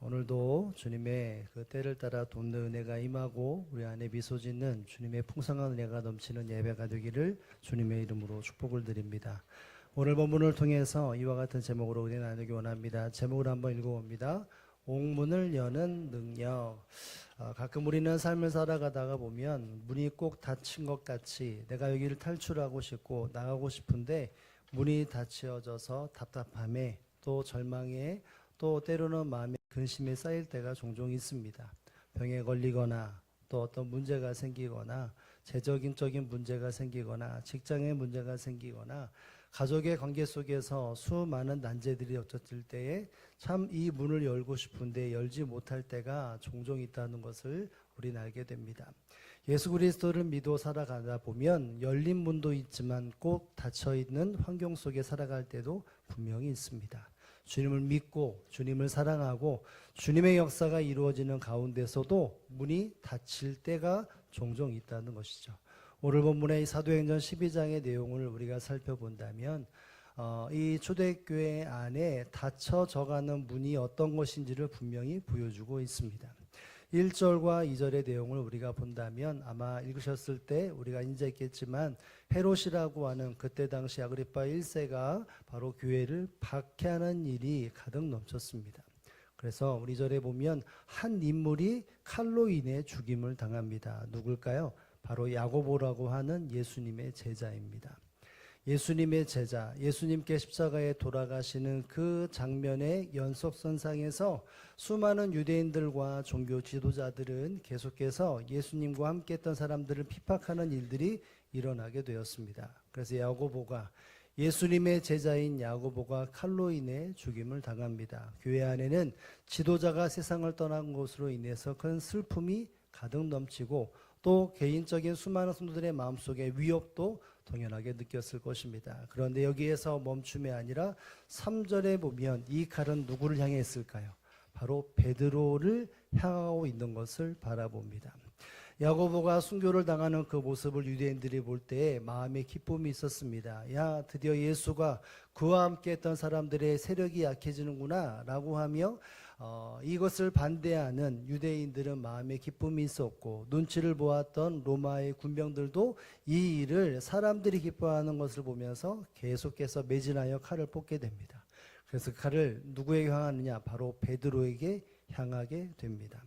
오늘도 주님의 그 때를 따라 돕는 은혜가 임하고 우리 안에 미소 짓는 주님의 풍성한 은혜가 넘치는 예배가 되기를 주님의 이름으로 축복을 드립니다. 오늘 본문을 통해서 이와 같은 제목으로 은혜 나누기 원합니다. 제목을 한번 읽어봅니다. 옥문을 여는 능력. 가끔 우리는 삶을 살아가다가 보면 문이 꼭 닫힌 것 같이 내가 여기를 탈출하고 싶고 나가고 싶은데 문이 닫혀져서 답답함에 또 절망에 또 때로는 마음에 근심이 쌓일 때가 종종 있습니다. 병에 걸리거나 또 어떤 문제가 생기거나 재적인 문제가 생기거나 직장의 문제가 생기거나 가족의 관계 속에서 수많은 난제들이 닥칠 때에 참 이 문을 열고 싶은데 열지 못할 때가 종종 있다는 것을 우리는 알게 됩니다. 예수 그리스도를 믿어 살아가다 보면 열린 문도 있지만 꼭 닫혀있는 환경 속에 살아갈 때도 분명히 있습니다. 주님을 믿고 주님을 사랑하고 주님의 역사가 이루어지는 가운데서도 문이 닫힐 때가 종종 있다는 것이죠. 오늘 본문의 이 사도행전 12장의 내용을 우리가 살펴본다면 이 초대교회 안에 닫혀져가는 문이 어떤 것인지를 분명히 보여주고 있습니다. 1절과 2절의 내용을 우리가 본다면 아마 읽으셨을 때 우리가 인지했겠지만 헤롯이라고 하는 그때 당시 아그리파 1세가 바로 교회를 박해하는 일이 가득 넘쳤습니다. 그래서 우리 절에 보면 한 인물이 칼로 인해 죽임을 당합니다. 누굴까요? 바로 야고보라고 하는 예수님의 제자입니다. 예수님의 제자, 예수님께 십자가에 돌아가시는 그 장면의 연속선상에서 수많은 유대인들과 종교 지도자들은 계속해서 예수님과 함께 했던 사람들을 핍박하는 일들이 일어나게 되었습니다. 그래서 예수님의 제자인 야고보가 칼로 인해 죽임을 당합니다. 교회 안에는 지도자가 세상을 떠난 것으로 인해서 큰 슬픔이 가득 넘치고 또 개인적인 수많은 성도들의 마음속에 위협도 동연하게 느꼈을 것입니다. 그런데 여기에서 멈춤이 아니라 3절에 보면 이 칼은 누구를 향해 있을까요? 바로 베드로를 향하고 있는 것을 바라봅니다. 야고보가 순교를 당하는 그 모습을 유대인들이 볼 때에 마음에 기쁨이 있었습니다. 야, 드디어 예수가 그와 함께 했던 사람들의 세력이 약해지는구나 라고 하며 이것을 반대하는 유대인들은 마음에 기쁨이 있었고 눈치를 보았던 로마의 군병들도 이 일을 사람들이 기뻐하는 것을 보면서 계속해서 매진하여 칼을 뽑게 됩니다. 그래서 칼을 누구에게 향하느냐? 바로 베드로에게 향하게 됩니다.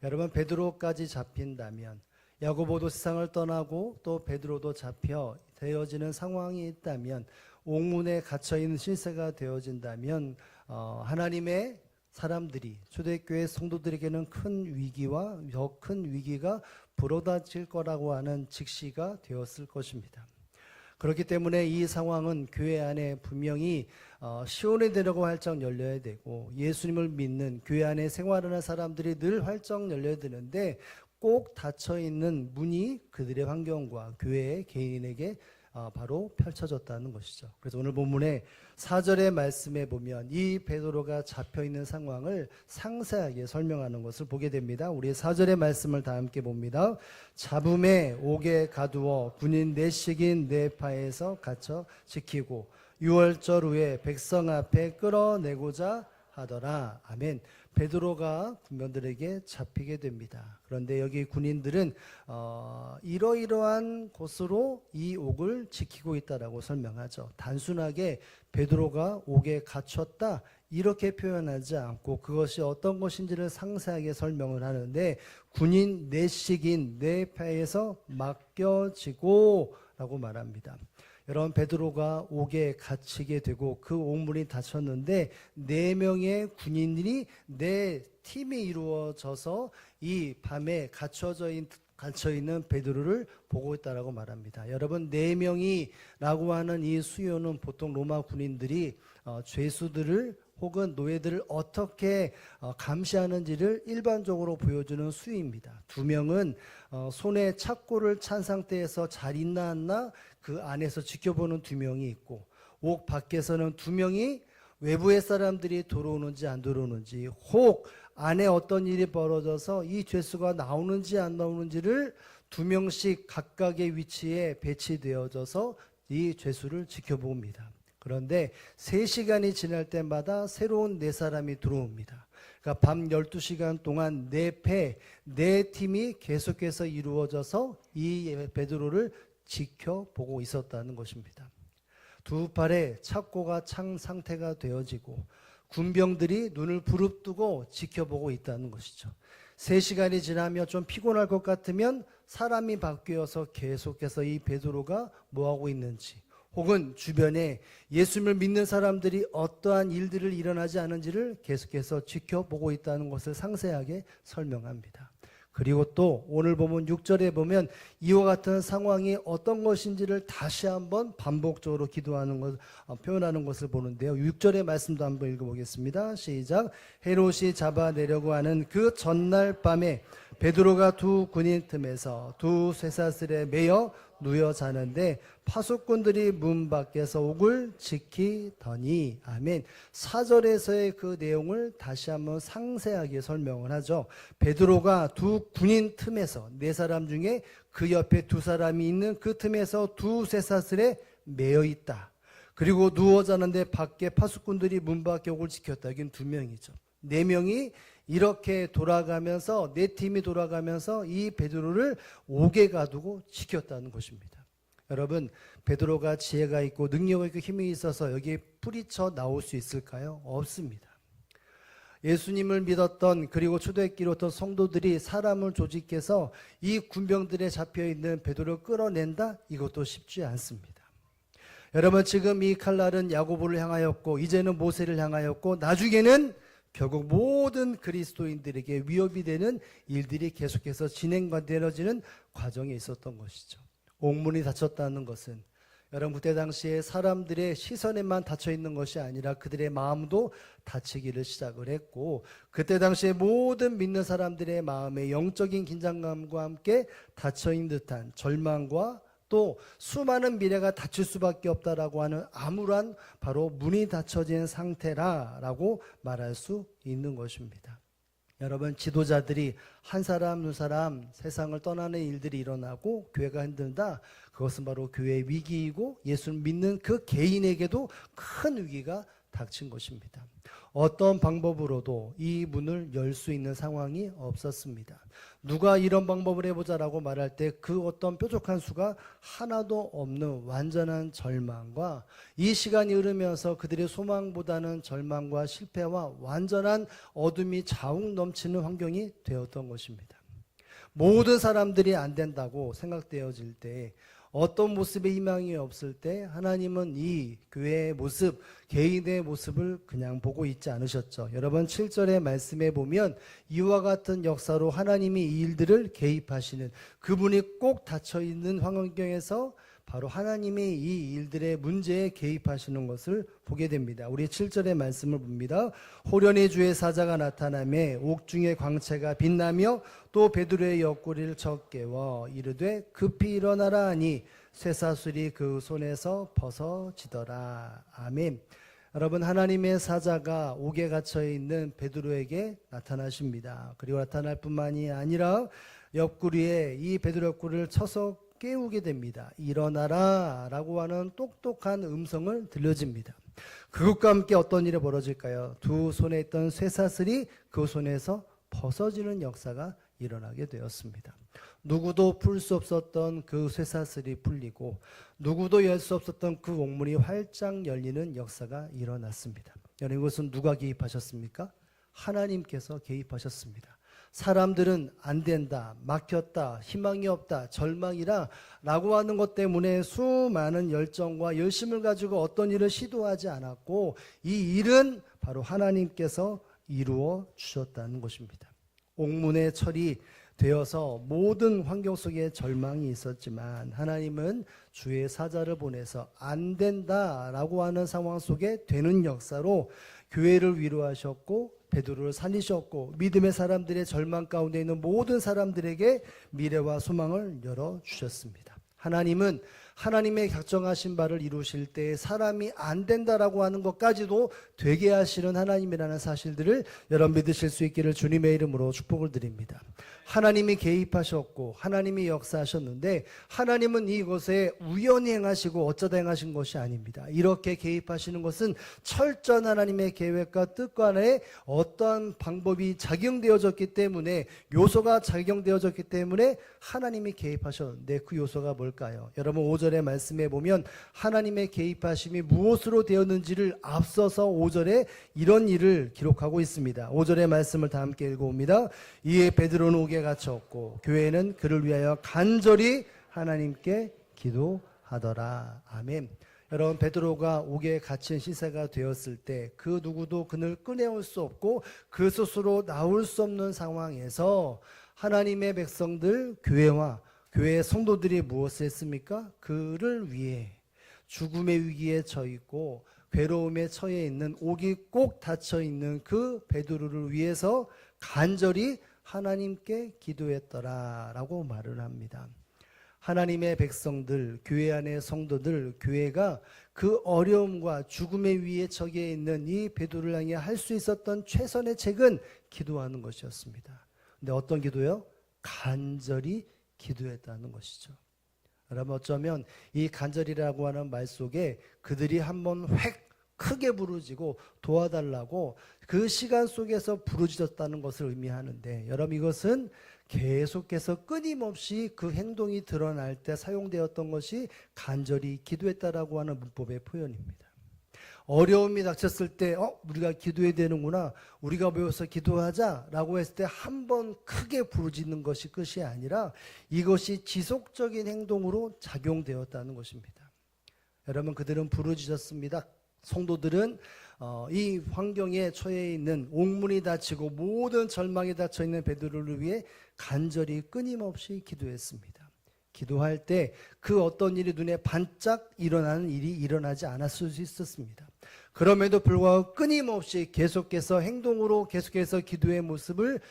여러분, 베드로까지 잡힌다면 야고보도 세상을 떠나고 또 베드로도 잡혀 되어지는 상황이 있다면 옥문에 갇혀있는 신세가 되어진다면 하나님의 사람들이 초대교회 성도들에게는 큰 위기와 더 큰 위기가 불어닥칠 거라고 하는 직시가 되었을 것입니다. 그렇기 때문에 이 상황은 교회 안에 분명히 시원해지려고 활짝 열려야 되고 예수님을 믿는 교회 안에 생활하는 사람들이 늘 활짝 열려야 되는데 꼭 닫혀있는 문이 그들의 환경과 교회의 개인에게 바로 펼쳐졌다는 것이죠. 그래서 오늘 본문의 4절의 말씀에 보면 이 베드로가 잡혀있는 상황을 상세하게 설명하는 것을 보게 됩니다. 우리 4절의 말씀을 다 함께 봅니다. 잡음에 옥에 가두어 군인 넷씩인 네 파에서 갇혀 지키고 6월절 후에 백성 앞에 끌어내고자 하더라. 아멘. 베드로가 군병들에게 잡히게 됩니다. 그런데 여기 군인들은 이러이러한 곳으로 이 옥을 지키고 있다라고 설명하죠. 단순하게 베드로가 옥에 갇혔다 이렇게 표현하지 않고 그것이 어떤 것인지를 상세하게 설명을 하는데 군인 넷씩인 네 파에서 맡겨지고 라고 말합니다. 여러분, 베드로가 옥에 갇히게 되고 그 옥문이 닫혔는데 4명의 군인들이 네 팀이 이루어져서 이 밤에 갇혀있는 베드로를 보고 있다라고 말합니다. 여러분, 4명이라고 하는 이 수요는 보통 로마 군인들이 죄수들을 혹은 노예들을 어떻게 감시하는지를 일반적으로 보여주는 수위입니다. 2명은 손에 착고를 찬 상태에서 잘 있나 않나 그 안에서 지켜보는 2명이 있고 옥 밖에서는 2명이 외부의 사람들이 들어오는지 안 들어오는지 혹 안에 어떤 일이 벌어져서 이 죄수가 나오는지 안 나오는지를 2명씩 각각의 위치에 배치되어져서 이 죄수를 지켜봅니다. 그런데 3시간이 지날 때마다 새로운 4사람이 들어옵니다. 그러니까 밤 12시간 동안 4패, 4팀이 계속해서 이루어져서 이 베드로를 지켜보고 있었다는 것입니다. 두 팔에 착고가 창 상태가 되어지고 군병들이 눈을 부릅뜨고 지켜보고 있다는 것이죠. 3시간이 지나면 좀 피곤할 것 같으면 사람이 바뀌어서 계속해서 이 베드로가 뭐하고 있는지, 혹은 주변에 예수님을 믿는 사람들이 어떠한 일들을 일어나지 않은지를 계속해서 지켜보고 있다는 것을 상세하게 설명합니다. 그리고 또 오늘 보면 6절에 보면 이와 같은 상황이 어떤 것인지를 다시 한번 반복적으로 기도하는 것, 표현하는 것을 보는데요. 6절의 말씀도 한번 읽어보겠습니다. 시작. 헤롯이 잡아내려고 하는 그 전날 밤에 베드로가 두 군인 틈에서 두 쇠사슬에 매여 누워 자는데 파수꾼들이 문 밖에서 옥을 지키더니. 아멘. 4절에서의 그 내용을 다시 한번 상세하게 설명을 하죠. 베드로가 두 군인 틈에서, 4사람 중에 그 옆에 2사람이 있는 그 틈에서 두 쇠사슬에 매여 있다. 그리고 누워 자는데 밖에 파수꾼들이 문 밖에 옥을 지켰다. 여기는 2명이죠. 4명이 이렇게 돌아가면서, 4팀이 돌아가면서 이 베드로를 옥에 가두고 지켰다는 것입니다. 여러분, 베드로가 지혜가 있고 능력이 있고 힘이 있어서 여기에 뿌리쳐 나올 수 있을까요? 없습니다. 예수님을 믿었던, 그리고 초대교회 어떤 성도들이 사람을 조직해서 이 군병들에 잡혀있는 베드로를 끌어낸다? 이것도 쉽지 않습니다. 여러분, 지금 이 칼날은 야고보를 향하였고 이제는 모세를 향하였고 나중에는 결국 모든 그리스도인들에게 위협이 되는 일들이 계속해서 진행되어지는 과정에 있었던 것이죠. 옥문이 닫혔다는 것은 여러분, 그때 당시에 사람들의 시선에만 닫혀 있는 것이 아니라 그들의 마음도 닫히기를 시작을 했고, 그때 당시에 모든 믿는 사람들의 마음에 영적인 긴장감과 함께 닫혀 있는 듯한 절망과 또 수많은 미래가 닫힐 수밖에 없다라고 하는 암울한 바로 문이 닫혀진 상태라고 말할 수 있는 것입니다. 여러분, 지도자들이 한 사람, 2사람 세상을 떠나는 일들이 일어나고 교회가 흔들다, 그것은 바로 교회의 위기이고 예수를 믿는 그 개인에게도 큰 위기가 닥친 것입니다. 어떤 방법으로도 이 문을 열 수 있는 상황이 없었습니다. 누가 이런 방법을 해보자라고 말할 때 그 어떤 뾰족한 수가 하나도 없는 완전한 절망과, 이 시간이 흐르면서 그들의 소망보다는 절망과 실패와 완전한 어둠이 자욱 넘치는 환경이 되었던 것입니다. 모든 사람들이 안 된다고 생각되어질 때, 어떤 모습의 희망이 없을 때 하나님은 이 교회의 모습, 개인의 모습을 그냥 보고 있지 않으셨죠. 여러분, 7절의 말씀에 보면 이와 같은 역사로 하나님이 이 일들을 개입하시는, 그분이 꼭 닫혀있는 환경에서 바로 하나님이 이 일들의 문제에 개입하시는 것을 보게 됩니다. 우리 7절의 말씀을 봅니다. 호련히 주의 사자가 나타나매 옥중의 광채가 빛나며 또 베드로의 옆구리를 쳐 깨워 이르되 급히 일어나라 하니 쇠사슬이 그 손에서 벗어지더라. 아멘. 여러분, 하나님의 사자가 옥에 갇혀 있는 베드로에게 나타나십니다. 그리고 나타날 뿐만이 아니라 옆구리에, 이 베드로 옆구리를 쳐서 깨우게 됩니다. 일어나라 라고 하는 똑똑한 음성을 들려집니다. 그것과 함께 어떤 일이 벌어질까요? 두 손에 있던 쇠사슬이 그 손에서 벗어지는 역사가 일어나게 되었습니다. 누구도 풀 수 없었던 그 쇠사슬이 풀리고 누구도 열 수 없었던 그 옥문이 활짝 열리는 역사가 일어났습니다. 여러분, 이것은 누가 개입하셨습니까? 하나님께서 개입하셨습니다. 사람들은 안 된다, 막혔다, 희망이 없다, 절망이라 라고 하는 것 때문에 수많은 열정과 열심을 가지고 어떤 일을 시도하지 않았고, 이 일은 바로 하나님께서 이루어 주셨다는 것입니다. 옥문의 철이 되어서 모든 환경 속에 절망이 있었지만 하나님은 주의 사자를 보내서 안 된다라고 하는 상황 속에 되는 역사로 교회를 위로하셨고 베드로를 살리셨고 믿음의 사람들의 절망 가운데 있는 모든 사람들에게 미래와 소망을 열어주셨습니다. 하나님은 하나님의 작정하신 바를 이루실 때 사람이 안 된다라고 하는 것까지도 되게 하시는 하나님이라는 사실들을 여러분 믿으실 수 있기를 주님의 이름으로 축복을 드립니다. 하나님이 개입하셨고 하나님이 역사하셨는데 하나님은 이것에 우연히 행하시고 어쩌다 행하신 것이 아닙니다. 이렇게 개입하시는 것은 철저한 하나님의 계획과 뜻과 안에 어떠한 방법이 작용되어졌기 때문에, 요소가 작용되어졌기 때문에 하나님이 개입하셨는데 그 요소가 뭘까요? 여러분 5절의 말씀에 보면 하나님의 개입하심이 무엇으로 되었는지를 앞서서 5절에 이런 일을 기록하고 있습니다. 5절의 말씀을 다 함께 읽어봅니다. 이에 베드로는 옥에 갇혔고 교회는 그를 위하여 간절히 하나님께 기도하더라. 아멘. 여러분, 베드로가 옥에 갇힌 시세가 되었을 때 그 누구도 그를 꺼내올 수 없고 그 스스로 나올 수 없는 상황에서 하나님의 백성들, 교회와 교회의 성도들이 무엇을 했습니까? 그를 위해 죽음의 위기에 처했고 괴로움에 처해 있는, 옥이 꼭 닫혀 있는 그 베드로를 위해서 간절히 하나님께 기도했더라라고 말을 합니다. 하나님의 백성들, 교회 안의 성도들, 교회가 그 어려움과 죽음의 위에 처해 있는 이 베드로를 향해 할 수 있었던 최선의 책은 기도하는 것이었습니다. 근데 어떤 기도요? 간절히 기도했다는 것이죠. 여러분, 어쩌면 이 간절이라고 하는 말 속에 그들이 한번 획 크게 부르짖고 도와달라고 그 시간 속에서 부르짖었다는 것을 의미하는데, 여러분 이것은 계속해서 끊임없이 그 행동이 드러날 때 사용되었던 것이 간절히 기도했다라고 하는 문법의 표현입니다. 어려움이 닥쳤을 때 우리가 기도해야 되는구나, 우리가 모여서 기도하자라고 했을 때 한 번 크게 부르짖는 것이 끝이 아니라 이것이 지속적인 행동으로 작용되었다는 것입니다. 여러분, 그들은 부르짖었습니다. 성도들은 이 환경에 처해 있는, 옥문이 닫히고 모든 절망이 닫혀 있는 베드로를 위해 간절히 끊임없이 기도했습니다. 기도할 때 그 어떤 일이 눈에 반짝 일어나는 일이 일어나지 않았을 수 있었습니다. 그럼에도 불구하고 끊임없이 계속해서 행동으로 계속해서 기도의 모습을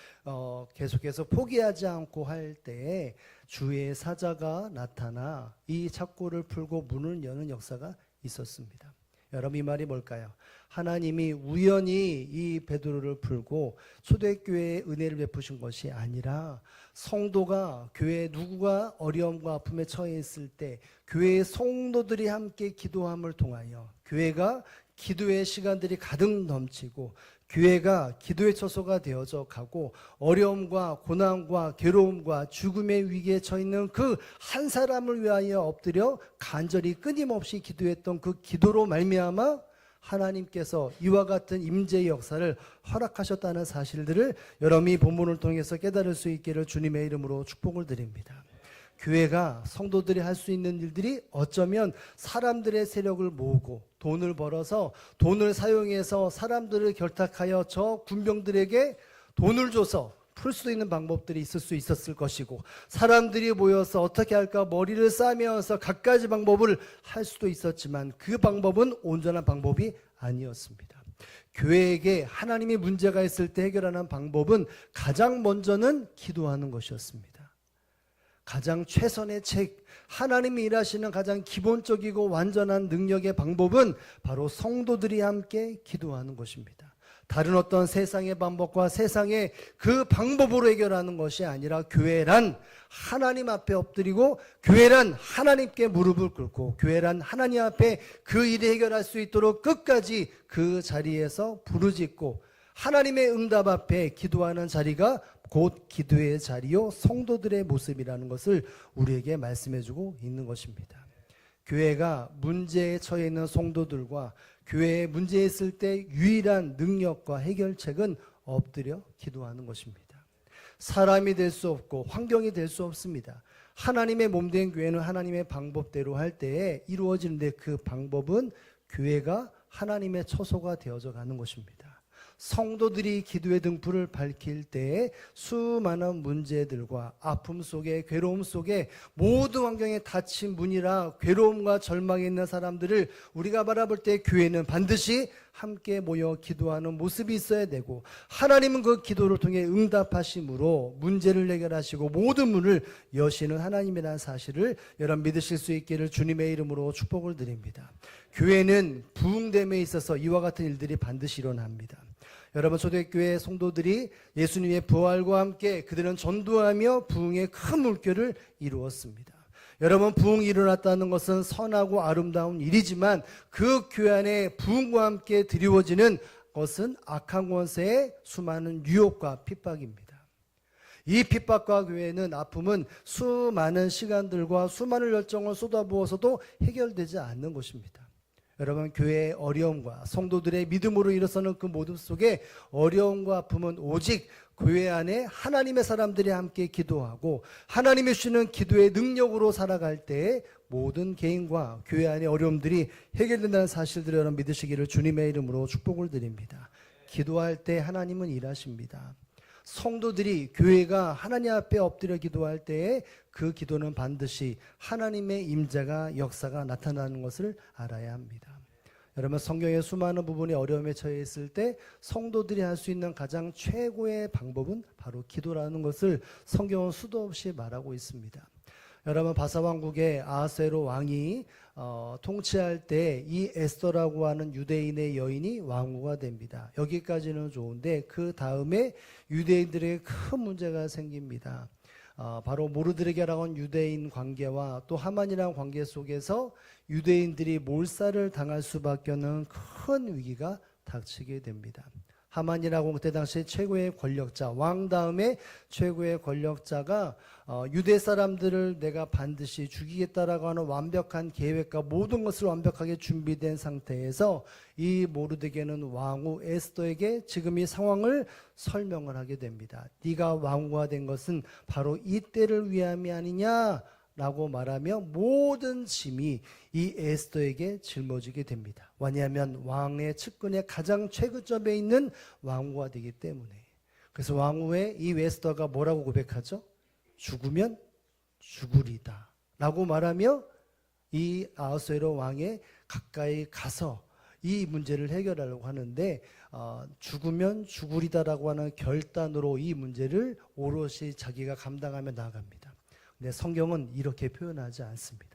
계속해서 포기하지 않고 할 때에 주의 사자가 나타나 이 착고를 풀고 문을 여는 역사가 있었습니다. 여러분, 이 말이 뭘까요? 하나님이 우연히 이 베드로를 풀고 초대교회에 은혜를 베푸신 것이 아니라 성도가, 교회 누구가 어려움과 아픔에 처해 있을 때 교회의 성도들이 함께 기도함을 통하여 교회가 기도의 시간들이 가득 넘치고 교회가 기도의 처소가 되어져 가고 어려움과 고난과 괴로움과 죽음의 위기에 처해 있는 그 한 사람을 위하여 엎드려 간절히 끊임없이 기도했던 그 기도로 말미암아 하나님께서 이와 같은 임재의 역사를 허락하셨다는 사실들을 여러분이 본문을 통해서 깨달을 수 있기를 주님의 이름으로 축복을 드립니다. 교회가, 성도들이 할 수 있는 일들이 어쩌면 사람들의 세력을 모으고 돈을 벌어서 돈을 사용해서 사람들을 결탁하여 저 군병들에게 돈을 줘서 풀 수 있는 방법들이 있을 수 있었을 것이고, 사람들이 모여서 어떻게 할까 머리를 싸매어서 갖가지 방법을 할 수도 있었지만 그 방법은 온전한 방법이 아니었습니다. 교회에게 하나님이 문제가 있을 때 해결하는 방법은 가장 먼저는 기도하는 것이었습니다. 가장 최선의 책, 하나님이 일하시는 가장 기본적이고 완전한 능력의 방법은 바로 성도들이 함께 기도하는 것입니다. 다른 어떤 세상의 방법과 세상의 그 방법으로 해결하는 것이 아니라 교회란 하나님 앞에 엎드리고, 교회란 하나님께 무릎을 꿇고, 교회란 하나님 앞에 그 일을 해결할 수 있도록 끝까지 그 자리에서 부르짖고 하나님의 응답 앞에 기도하는 자리가 곧 기도의 자리요 성도들의 모습이라는 것을 우리에게 말씀해주고 있는 것입니다. 교회가 문제에 처해 있는 성도들과 교회에 문제 있을 때 유일한 능력과 해결책은 엎드려 기도하는 것입니다. 사람이 될 수 없고 환경이 될 수 없습니다. 하나님의 몸된 교회는 하나님의 방법대로 할 때에 이루어지는데 그 방법은 교회가 하나님의 처소가 되어져 가는 것입니다. 성도들이 기도의 등불을 밝힐 때에 수많은 문제들과 아픔 속에, 괴로움 속에, 모든 환경에 닫힌 문이라 괴로움과 절망에 있는 사람들을 우리가 바라볼 때 교회는 반드시 함께 모여 기도하는 모습이 있어야 되고, 하나님은 그 기도를 통해 응답하심으로 문제를 해결하시고 모든 문을 여시는 하나님이라는 사실을 여러분 믿으실 수 있기를 주님의 이름으로 축복을 드립니다. 교회는 부흥됨에 있어서 이와 같은 일들이 반드시 일어납니다. 여러분, 초대교회 성도들이 예수님의 부활과 함께 그들은 전도하며 부흥의 큰 물결을 이루었습니다. 여러분, 부흥이 일어났다는 것은 선하고 아름다운 일이지만 그 교회 안에 부흥과 함께 드리워지는 것은 악한 권세의 수많은 유혹과 핍박입니다. 이 핍박과 교회는 아픔은 수많은 시간들과 수많은 열정을 쏟아부어서도 해결되지 않는 것입니다. 여러분, 교회의 어려움과 성도들의 믿음으로 일어서는 그 모든 속에 어려움과 아픔은 오직 교회 안에 하나님의 사람들이 함께 기도하고 하나님이 주시는 기도의 능력으로 살아갈 때에 모든 개인과 교회 안의 어려움들이 해결된다는 사실들을 여러분 믿으시기를 주님의 이름으로 축복을 드립니다. 기도할 때 하나님은 일하십니다. 성도들이, 교회가 하나님 앞에 엎드려 기도할 때에 그 기도는 반드시 하나님의 임재가, 역사가 나타나는 것을 알아야 합니다. 여러분, 성경의 수많은 부분이 어려움에 처해 있을 때 성도들이 할 수 있는 가장 최고의 방법은 바로 기도라는 것을 성경은 수도 없이 말하고 있습니다. 여러분, 바사왕국의 아하수에로 왕이 통치할 때 이 에스더라고 하는 유대인의 여인이 왕후가 됩니다. 여기까지는 좋은데 그 다음에 유대인들에게 큰 문제가 생깁니다. 바로 모르드레게라고 하는 유대인 관계와 또 하만이라는 관계 속에서 유대인들이 몰살을 당할 수밖에 없는 큰 위기가 닥치게 됩니다. 하만이라고 그때 당시 최고의 권력자, 왕 다음에 최고의 권력자가 유대 사람들을 내가 반드시 죽이겠다라고 하는 완벽한 계획과 모든 것을 완벽하게 준비된 상태에서 이 모르드게는 왕후 에스더에게 지금 이 상황을 설명을 하게 됩니다. 네가 왕후가 된 것은 바로 이 때를 위함이 아니냐 라고 말하며 모든 짐이 이 에스더에게 짊어지게 됩니다. 왜냐하면 왕의 측근의 가장 최고점에 있는 왕후가 되기 때문에. 그래서 왕후의 이 에스더가 뭐라고 고백하죠? 죽으면 죽으리다 라고 말하며 이 아하수에로 왕에 가까이 가서 이 문제를 해결하려고 하는데 죽으면 죽으리다라고 하는 결단으로 이 문제를 오롯이 자기가 감당하며 나아갑니다. 근데 성경은 이렇게 표현하지 않습니다.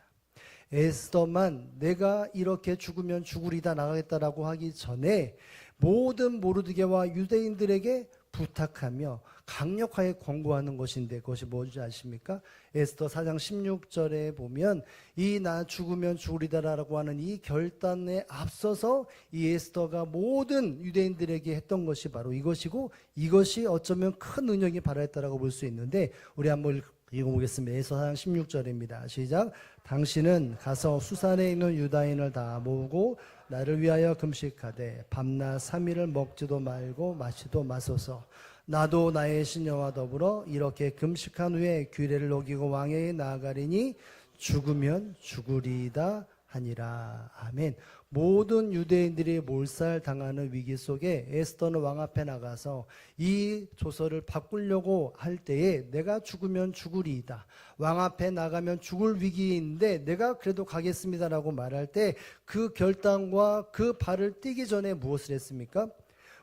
에스더만 내가 이렇게 죽으면 죽으리다 나가겠다라고 하기 전에 모든 모르드게와 유대인들에게 부탁하며 강력하게 권고하는 것인데 그것이 뭔지 아십니까? 에스더 4장 16절에 보면 이 나 죽으면 죽으리다라고 하는 이 결단에 앞서서 이 에스더가 모든 유대인들에게 했던 것이 바로 이것이고, 이것이 어쩌면 큰 능력이 발휘했다라고 볼 수 있는데 우리 한번 읽어보겠습니다. 에스더 4장 16절입니다. 시작. 당신은 가서 수산에 있는 유다인을 다 모으고 나를 위하여 금식하되 밤낮 3일을 먹지도 말고 마시도 마소서. 나도 나의 신녀와 더불어 이렇게 금식한 후에 규례를 어기고 왕에게 나아가리니 죽으면 죽으리이다 하니라. 아멘. 모든 유대인들이 몰살당하는 위기 속에 에스더는 왕 앞에 나가서 이 조서를 바꾸려고 할 때에 내가 죽으면 죽으리이다, 왕 앞에 나가면 죽을 위기인데 내가 그래도 가겠습니다라고 말할 때 그 결단과 그 발을 떼기 전에 무엇을 했습니까?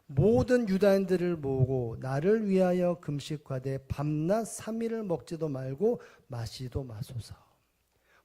모든 유다인들을 모으고 나를 위하여 금식하되 밤낮 3일을 먹지도 말고 마시도 마소서.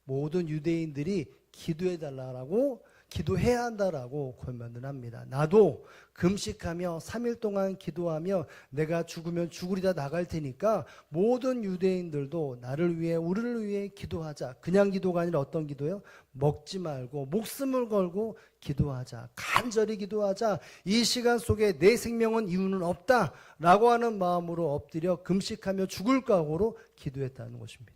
모든 유대인들이 기도해달라고, 기도해야 한다라고 권면을 합니다. 나도 금식하며 3일 동안 기도하며 내가 죽으면 죽으리다 나갈 테니까 모든 유대인들도 나를 위해, 우리를 위해 기도하자. 그냥 기도가 아니라 어떤 기도요? 먹지 말고 목숨을 걸고 기도하자. 간절히 기도하자. 이 시간 속에 내 생명은 이유는 없다 라고 하는 마음으로 엎드려 금식하며 죽을 각오로 기도했다는 것입니다.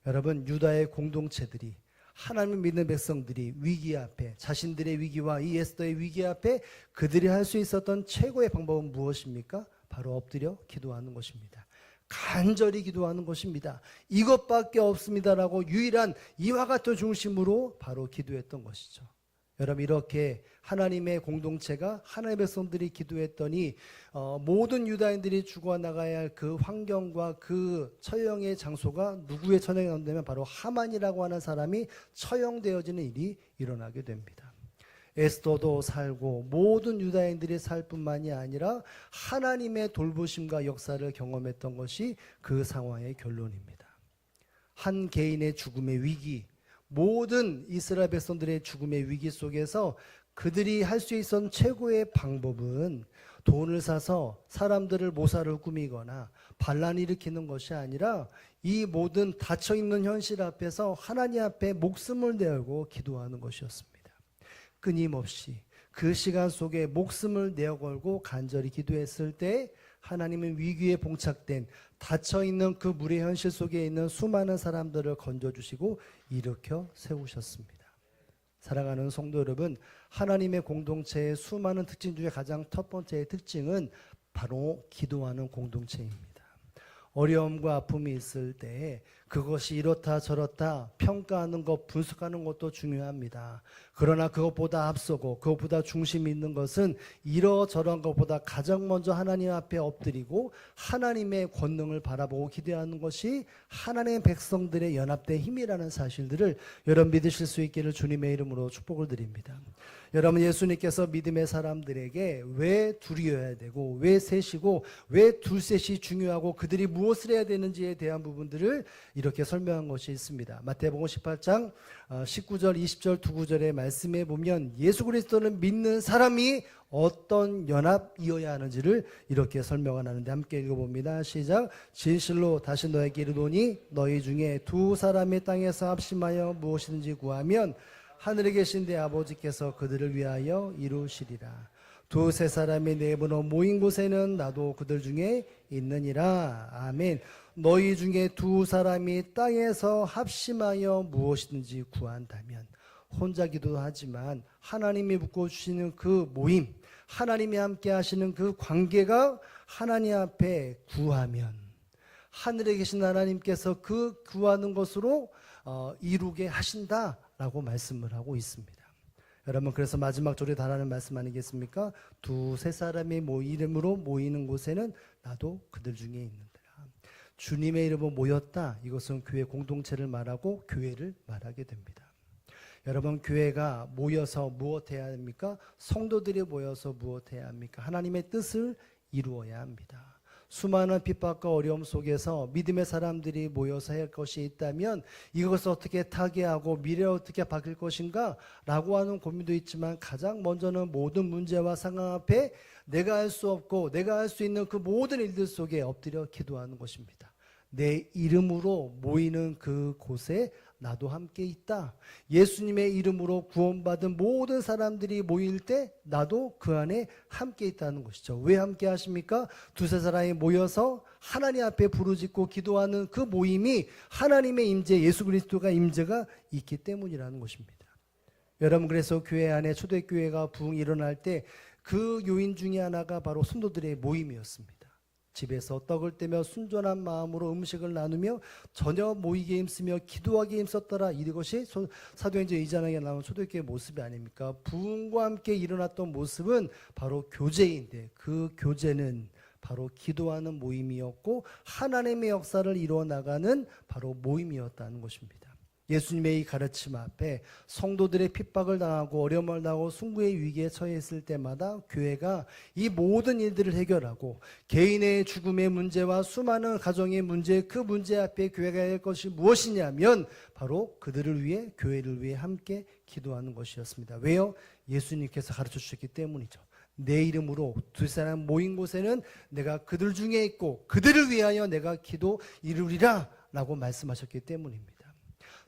여러분, 유다의 공동체들이, 하나님을 믿는 백성들이 위기 앞에, 자신들의 위기와 이 에스더의 위기 앞에 그들이 할 수 있었던 최고의 방법은 무엇입니까? 바로 엎드려 기도하는 것입니다. 간절히 기도하는 것입니다. 이것밖에 없습니다라고 유일한 이와 같은 중심으로 바로 기도했던 것이죠. 여러분, 이렇게 하나님의 공동체가 하나님의 백성들이 기도했더니 모든 유다인들이 죽어나가야 할 그 환경과 그 처형의 장소가 누구의 처형이 나온다면 바로 하만이라고 하는 사람이 처형되어지는 일이 일어나게 됩니다. 에스더도 살고 모든 유다인들이 살 뿐만이 아니라 하나님의 돌보심과 역사를 경험했던 것이 그 상황의 결론입니다. 한 개인의 죽음의 위기, 모든 이스라엘 백성들의 죽음의 위기 속에서 그들이 할 수 있었던 최고의 방법은 돈을 사서 사람들을 모사를 꾸미거나 반란을 일으키는 것이 아니라 이 모든 닫혀있는 현실 앞에서 하나님 앞에 목숨을 내고 기도하는 것이었습니다. 끊임없이 그 시간 속에 목숨을 내어걸고 간절히 기도했을 때 하나님은 위기에 봉착된 닫혀있는 그 물의 현실 속에 있는 수많은 사람들을 건져주시고 일으켜 세우셨습니다. 사랑하는 성도 여러분, 하나님의 공동체의 수많은 특징 중에 가장 첫 번째의 특징은 바로 기도하는 공동체입니다. 어려움과 아픔이 있을 때 그것이 이렇다 저렇다 평가하는 것, 분석하는 것도 중요합니다. 그러나 그것보다 앞서고 그것보다 중심이 있는 것은 이러저런 것보다 가장 먼저 하나님 앞에 엎드리고 하나님의 권능을 바라보고 기도하는 것이 하나님의 백성들의 연합된 힘이라는 사실들을 여러분 믿으실 수 있기를 주님의 이름으로 축복을 드립니다. 여러분, 예수님께서 믿음의 사람들에게 왜 둘이어야 되고 왜 셋이고 왜 둘셋이 중요하고 그들이 무엇을 해야 되는지에 대한 부분들을 이렇게 설명한 것이 있습니다. 마태복음 18장 19절 20절 두 구절의 말씀에 보면 예수 그리스도는 믿는 사람이 어떤 연합이어야 하는지를 이렇게 설명을 하는데 함께 읽어봅니다. 시작. 진실로 다시 너에게 이르노니 너희 중에 두 사람이 땅에서 합심하여 무엇이든지 구하면 하늘에 계신 내 아버지께서 그들을 위하여 이루시리라. 두세 사람이 네 분으로 모인 곳에는 나도 그들 중에 있느니라. 아멘. 너희 중에 두 사람이 땅에서 합심하여 무엇이든지 구한다면, 혼자 기도하지만 하나님이 묶어주시는 그 모임, 하나님이 함께 하시는 그 관계가 하나님 앞에 구하면 하늘에 계신 하나님께서 그 구하는 것으로 이루게 하신다라고 말씀을 하고 있습니다. 여러분, 그래서 마지막 절에 달하는 말씀 아니겠습니까? 두세 사람의 이름으로 모이는 곳에는 나도 그들 중에 있는다. 주님의 이름으로 모였다. 이것은 교회 공동체를 말하고 교회를 말하게 됩니다. 여러분, 교회가 모여서 무엇해야 합니까? 성도들이 모여서 무엇해야 합니까? 하나님의 뜻을 이루어야 합니다. 수많은 핍박과 어려움 속에서 믿음의 사람들이 모여서 할 것이 있다면 이것을 어떻게 타개하고 미래를 어떻게 바뀔 것인가 라고 하는 고민도 있지만 가장 먼저는 모든 문제와 상황 앞에 내가 할 수 없고 내가 할 수 있는 그 모든 일들 속에 엎드려 기도하는 것입니다. 내 이름으로 모이는 그 곳에 나도 함께 있다. 예수님의 이름으로 구원받은 모든 사람들이 모일 때 나도 그 안에 함께 있다는 것이죠. 왜 함께 하십니까? 두세 사람이 모여서 하나님 앞에 부르짖고 기도하는 그 모임이 하나님의 임재, 예수 그리스도가 임재가 있기 때문이라는 것입니다. 여러분, 그래서 교회 안에 초대교회가 부흥이 일어날 때 그 요인 중에 하나가 바로 성도들의 모임이었습니다. 집에서 떡을 떼며 순전한 마음으로 음식을 나누며 전혀 모이게 힘쓰며 기도하게 힘썼더라. 이것이 사도행전 2장에 나온 초대교회의 모습이 아닙니까? 부흥과 함께 일어났던 모습은 바로 교제인데 그 교제는 바로 기도하는 모임이었고 하나님의 역사를 이루어 나가는 바로 모임이었다는 것입니다. 예수님의 이 가르침 앞에 성도들의 핍박을 당하고 어려움을 당하고 순구의 위기에 처해 있을 때마다 교회가 이 모든 일들을 해결하고 개인의 죽음의 문제와 수많은 가정의 문제, 그 문제 앞에 교회가 해야 할 것이 무엇이냐면 바로 그들을 위해, 교회를 위해 함께 기도하는 것이었습니다. 왜요? 예수님께서 가르쳐 주셨기 때문이죠. 내 이름으로 두 사람 모인 곳에는 내가 그들 중에 있고 그들을 위하여 내가 기도 이루리라 라고 말씀하셨기 때문입니다.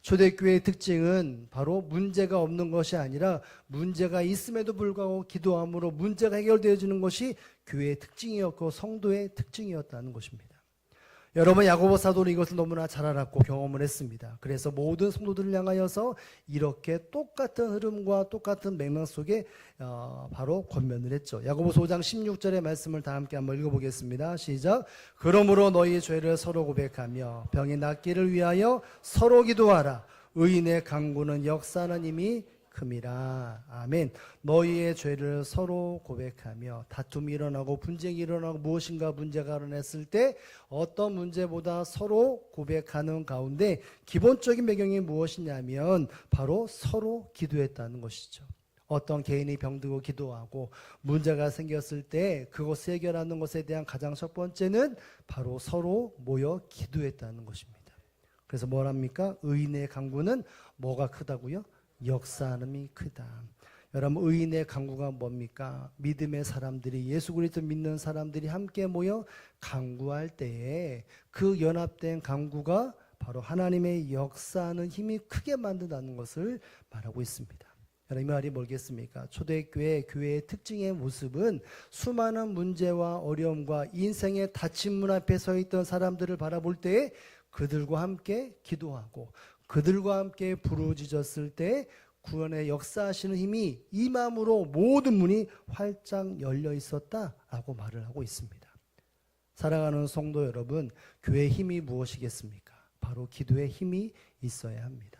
초대교회의 특징은 바로 문제가 없는 것이 아니라 문제가 있음에도 불구하고 기도함으로 문제가 해결되어지는 것이 교회의 특징이었고 성도의 특징이었다는 것입니다. 여러분, 야고보 사도는 이것을 너무나 잘 알았고 경험을 했습니다. 그래서 모든 성도들을 향하여서 이렇게 똑같은 흐름과 똑같은 맥락 속에 바로 권면을 했죠. 야고보서 5장 16절의 말씀을 다 함께 한번 읽어보겠습니다. 시작. 그러므로 너희 죄를 서로 고백하며 병이 낫기를 위하여 서로 기도하라. 의인의 간구는 역사하는 힘이 큼이라. 아멘. 너희의 죄를 서로 고백하며 다툼이 일어나고 분쟁이 일어나고 무엇인가 문제가 일어났을 때 어떤 문제보다 서로 고백하는 가운데 기본적인 배경이 무엇이냐면 바로 서로 기도했다는 것이죠. 어떤 개인이 병들고 기도하고 문제가 생겼을 때 그것을 해결하는 것에 대한 가장 첫 번째는 바로 서로 모여 기도했다는 것입니다. 그래서 뭐랍니까? 의인의 강구는 뭐가 크다고요? 역사함이 크다. 여러분, 의인의 강구가 뭡니까? 믿음의 사람들이, 예수 그리스도 믿는 사람들이 함께 모여 강구할 때에 그 연합된 강구가 바로 하나님의 역사하는 힘이 크게 만든다는 것을 말하고 있습니다. 여러분, 이 말이 뭐겠습니까? 초대교회, 교회의 특징의 모습은 수많은 문제와 어려움과 인생의 닫힌 문 앞에 서 있던 사람들을 바라볼 때에 그들과 함께 기도하고 그들과 함께 부르짖었을 때 구원의 역사하시는 힘이 이 마음으로 모든 문이 활짝 열려 있었다라고 말을 하고 있습니다. 사랑하는 성도 여러분, 교회의 힘이 무엇이겠습니까? 바로 기도의 힘이 있어야 합니다.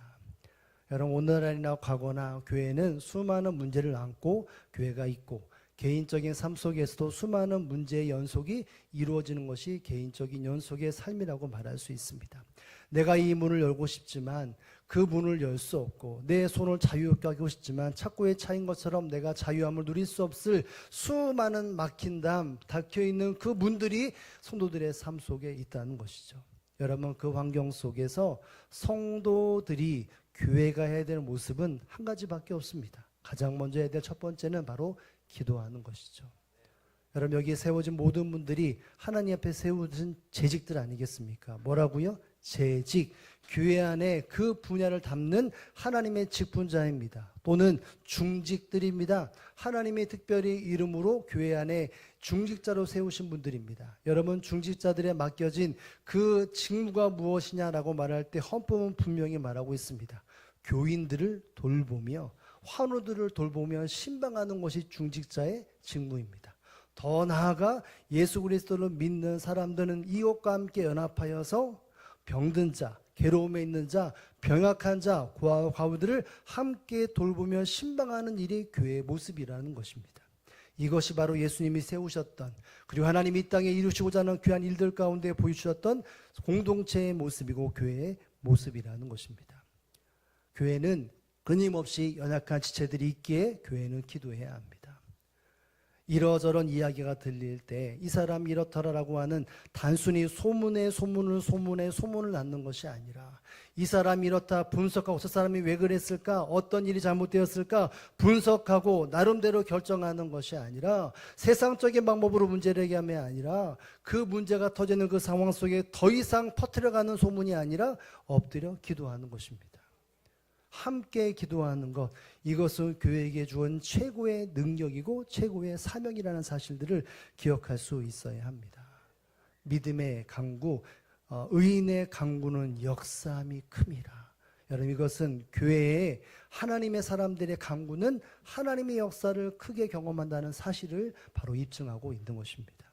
여러분, 오늘날이나 과거나 교회는 수많은 문제를 안고 교회가 있고 개인적인 삶 속에서도 수많은 문제의 연속이 이루어지는 것이 개인적인 연속의 삶이라고 말할 수 있습니다. 내가 이 문을 열고 싶지만 그 문을 열 수 없고 내 손을 자유롭게 하고 싶지만 착고에 차인 것처럼 내가 자유함을 누릴 수 없을 수많은 막힌 담, 닫혀있는 그 문들이 성도들의 삶 속에 있다는 것이죠. 여러분, 그 환경 속에서 성도들이 교회가 해야 될 모습은 한 가지밖에 없습니다. 가장 먼저 해야 될 첫 번째는 바로 기도하는 것이죠. 여러분, 여기에 세워진 모든 분들이 하나님 앞에 세워진 재직들 아니겠습니까? 뭐라고요? 재직. 교회 안에 그 분야를 담는 하나님의 직분자입니다. 또는 중직들입니다. 하나님의 특별히 이름으로 교회 안에 중직자로 세우신 분들입니다. 여러분, 중직자들에 맡겨진 그 직무가 무엇이냐라고 말할 때 헌법은 분명히 말하고 있습니다. 교인들을 돌보며 환우들을 돌보며 신방하는 것이 중직자의 직무입니다. 더 나아가 예수 그리스도를 믿는 사람들은 이웃과 함께 연합하여서 병든 자, 괴로움에 있는 자, 병약한 자, 과부들을 함께 돌보며 신방하는 일이 교회의 모습이라는 것입니다. 이것이 바로 예수님이 세우셨던, 그리고 하나님이 이 땅에 이루시고자 하는 귀한 일들 가운데 보여주셨던 공동체의 모습이고 교회의 모습이라는 것입니다. 교회는 끊임없이 연약한 지체들이 있기에 교회는 기도해야 합니다. 이러저런 이야기가 들릴 때 이 사람 이렇더라라고 하는 단순히 소문을 낳는 것이 아니라 이 사람이 이렇다 분석하고 저 사람이 왜 그랬을까, 어떤 일이 잘못되었을까 분석하고 나름대로 결정하는 것이 아니라 세상적인 방법으로 문제를 해결함이 아니라 그 문제가 터지는 그 상황 속에 더 이상 퍼뜨려가는 소문이 아니라 엎드려 기도하는 것입니다. 함께 기도하는 것, 이것은 교회에게 주은 최고의 능력이고 최고의 사명이라는 사실들을 기억할 수 있어야 합니다. 믿음의 강구, 의인의 강구는 역사함이 큼이라. 여러분, 이것은 교회에 하나님의 사람들의 강구는 하나님의 역사를 크게 경험한다는 사실을 바로 입증하고 있는 것입니다.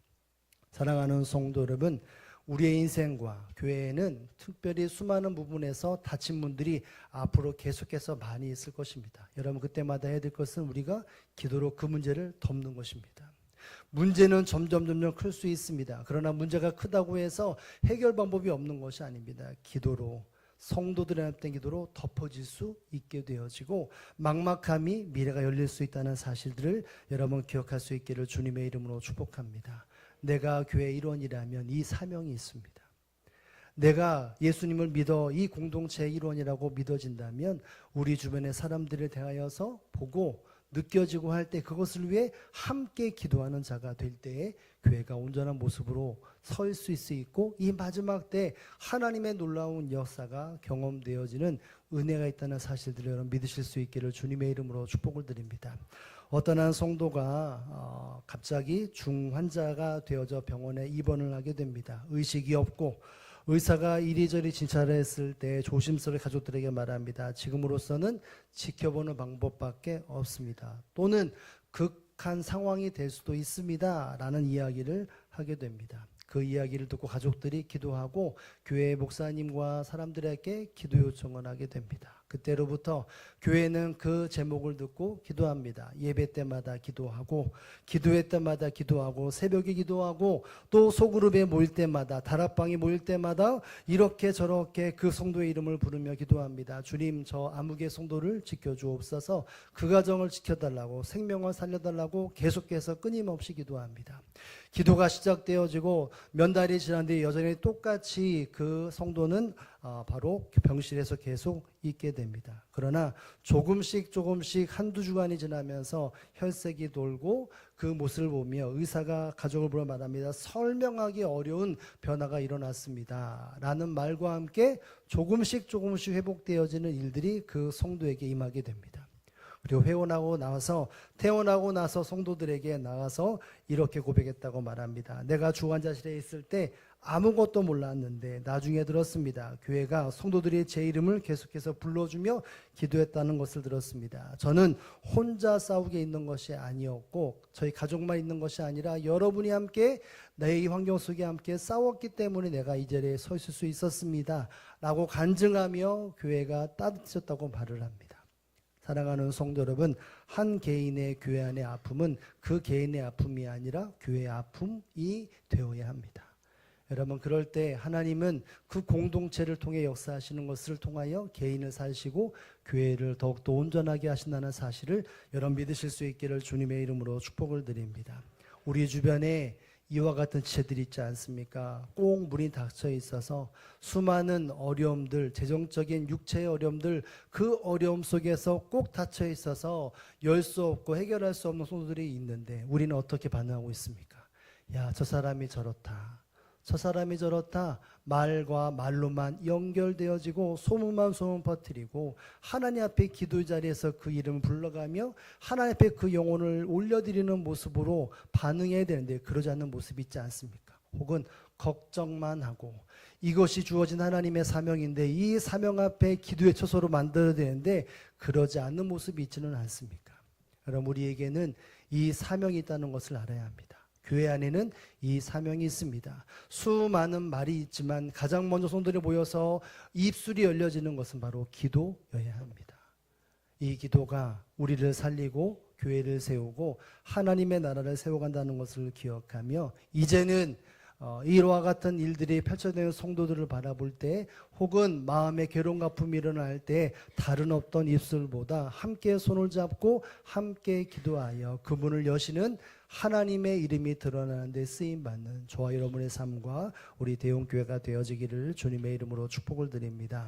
사랑하는 성도 여러분, 우리의 인생과 교회에는 특별히 수많은 부분에서 닫힌 문들이 앞으로 계속해서 많이 있을 것입니다. 여러분, 그때마다 해야 될 것은 우리가 기도로 그 문제를 덮는 것입니다. 문제는 점점 클 수 있습니다. 그러나 문제가 크다고 해서 해결 방법이 없는 것이 아닙니다. 기도로, 성도들의 합된 기도로 덮어질 수 있게 되어지고 막막함이 미래가 열릴 수 있다는 사실들을 여러분 기억할 수 있기를 주님의 이름으로 축복합니다. 내가 교회의 일원이라면 이 사명이 있습니다. 내가 예수님을 믿어 이 공동체의 일원이라고 믿어진다면 우리 주변의 사람들을 대하여서 보고 느껴지고 할 때 그것을 위해 함께 기도하는 자가 될 때에 교회가 온전한 모습으로 설 수 있고 이 마지막 때 하나님의 놀라운 역사가 경험되어지는 은혜가 있다는 사실들을 여러분 믿으실 수 있기를 주님의 이름으로 축복을 드립니다. 어떤 한 성도가 갑자기 중환자가 되어져 병원에 입원을 하게 됩니다. 의식이 없고 의사가 이리저리 진찰을 했을 때 조심스럽게 가족들에게 말합니다. 지금으로서는 지켜보는 방법밖에 없습니다. 또는 극한 상황이 될 수도 있습니다. 라는 이야기를 하게 됩니다. 그 이야기를 듣고 가족들이 기도하고 교회 목사님과 사람들에게 기도 요청을 하게 됩니다. 그때로부터 교회는 그 제목을 듣고 기도합니다. 예배 때마다 기도하고, 기도회 때마다 기도하고, 새벽에 기도하고, 또 소그룹에 모일 때마다, 다락방에 모일 때마다 이렇게 저렇게 그 성도의 이름을 부르며 기도합니다. 주님, 저 아무개 성도를 지켜주옵소서. 그 가정을 지켜달라고, 생명을 살려달라고 계속해서 끊임없이 기도합니다. 기도가 시작되어지고 몇 달이 지났는데 여전히 똑같이 그 성도는 바로 병실에서 계속 있게 됩니다. 그러나 조금씩 한두 주간이 지나면서 혈색이 돌고 그 모습을 보며 의사가 가족을 불러 말합니다. 설명하기 어려운 변화가 일어났습니다. 라는 말과 함께 조금씩 회복되어지는 일들이 그 성도에게 임하게 됩니다. 그리고 태어나고 나서 성도들에게 나가서 이렇게 고백했다고 말합니다. 내가 중환자실에 있을 때 아무것도 몰랐는데 나중에 들었습니다. 교회가 성도들이 제 이름을 계속해서 불러주며 기도했다는 것을 들었습니다. 저는 혼자 싸우게 있는 것이 아니었고 저희 가족만 있는 것이 아니라 여러분이 함께 내 환경 속에 함께 싸웠기 때문에 내가 이 자리에 서 있을 수 있었습니다. 라고 간증하며 교회가 따뜻해졌다고 말을 합니다. 사랑하는 성도 여러분, 한 개인의 교회 안의 아픔은 그 개인의 아픔이 아니라 교회의 아픔이 되어야 합니다. 여러분, 그럴 때 하나님은 그 공동체를 통해 역사하시는 것을 통하여 개인을 사시고 교회를 더욱더 온전하게 하신다는 사실을 여러분 믿으실 수 있기를 주님의 이름으로 축복을 드립니다. 우리 주변에 이와 같은 지체들이 있지 않습니까? 꼭 문이 닫혀 있어서 수많은 어려움들, 재정적인 육체의 어려움들, 그 어려움 속에서 꼭 닫혀 있어서 열 수 없고 해결할 수 없는 성도들이 있는데 우리는 어떻게 반응하고 있습니까? 야, 저 사람이 저렇다. 저 사람이 저렇다. 말과 말로만 연결되어지고 소문 퍼뜨리고 하나님 앞에 기도 자리에서 그 이름을 불러가며 하나님 앞에 그 영혼을 올려드리는 모습으로 반응해야 되는데 그러지 않는 모습이 있지 않습니까? 혹은 걱정만 하고 이것이 주어진 하나님의 사명인데 이 사명 앞에 기도의 처소로 만들어야 되는데 그러지 않는 모습이 있지는 않습니까? 여러분, 우리에게는 이 사명이 있다는 것을 알아야 합니다. 교회 안에는 이 사명이 있습니다. 수많은 말이 있지만 가장 먼저 성도들이 모여서 입술이 열려지는 것은 바로 기도여야 합니다. 이 기도가 우리를 살리고 교회를 세우고 하나님의 나라를 세워간다는 것을 기억하며 이제는 이와 같은 일들이 펼쳐지는 성도들을 바라볼 때 혹은 마음의 괴로움과 아픔이 일어날 때 다른 어떤 입술보다 함께 손을 잡고 함께 기도하여 그 문을 여시는 하나님의 이름이 드러나는 데 쓰임받는 저와 여러분의 삶과 우리 대형교회가 되어지기를 주님의 이름으로 축복을 드립니다.